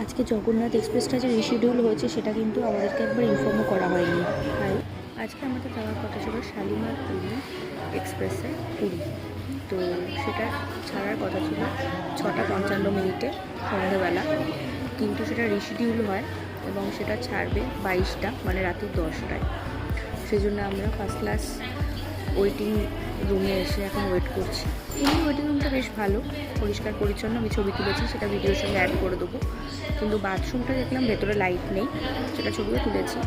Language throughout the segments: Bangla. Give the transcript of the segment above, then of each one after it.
আজকে জগন্নাথ এক্সপ্রেসটা যে রিশিডিউল হয়েছে সেটা কিন্তু আমাদেরকে একবার ইনফর্মও করা হয়নি। তাই আজকে আমাদের যাওয়ার কথা ছিল শালিমার পুরী এক্সপ্রেসে পুরী। তো সেটা ছাড়ার কথা ছিল 6:55 সন্ধ্যেবেলা, কিন্তু সেটা রিশিডিউল হয় এবং সেটা ছাড়বে 22টা মানে রাত্রি 10টায়। সেই জন্য আমরা ফার্স্ট ক্লাস ওয়েটিং রুমে এসে এখন ওয়েট করছি। এমনি ওয়েটিং রুমটা বেশ ভালো, পরিষ্কার পরিচ্ছন্ন। আমি ছবি তুলেছি, সেটা ভিডিওর সঙ্গে অ্যাড করে দেবো। কিন্তু বাথরুমটা দেখলাম ভেতরে লাইট নেই, সেটা ছবিও তুলেছি,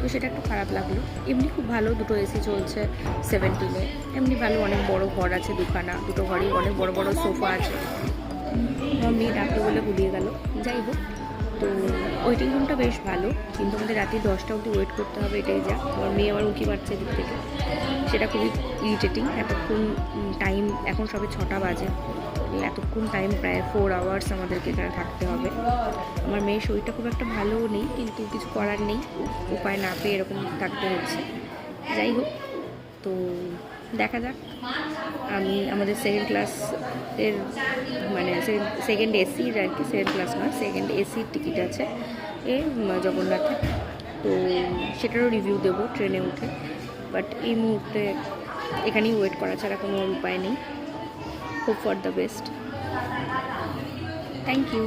তো সেটা একটু খারাপ লাগলো। এমনি খুব ভালো, দুটো এসি চলছে 17-এ, এমনি ভালো। অনেক বড় ঘর আছে, দুটো ঘরেই অনেক বড় বড় সোফা আছে। আমার মেয়ে ডাকলো বলে ভুলিয়ে গেল। যাই হোক, তো ওয়েটিং রুমটা বেশ ভালো, কিন্তু আমাদের রাত্রি 10টা অবধি ওয়েট করতে হবে, এটাই যা। আমার মেয়ে আমার উঁকি মারছে দিক থেকে, সেটা খুবই ইরিটেটিং। এতক্ষণ টাইম, এখন সবে 6টা বাজে, এতক্ষণ টাইম প্রায় 4 আওয়ার্স আমাদেরকে এখানে থাকতে হবে। আমার মেয়ের শরীরটা খুব একটা ভালোও নেই, কিন্তু কিছু করার নেই, উপায় না পেয়ে এরকম থাকতে হচ্ছে। যাই হোক, তো দেখা যাক। আমাদের সেকেন্ড ক্লাসের মানে সেকেন্ড এসির আর কি, সেকেন্ড ক্লাস নয়, সেকেন্ড এসির টিকিট আছে জগন্নাথে। তো সেটারও রিভিউ দেবো ট্রেনে উঠে। বাট এই মুহূর্তে এখানেই ওয়েট করা ছাড়া কোনো উপায় নেই। Hope for the best. Thank you.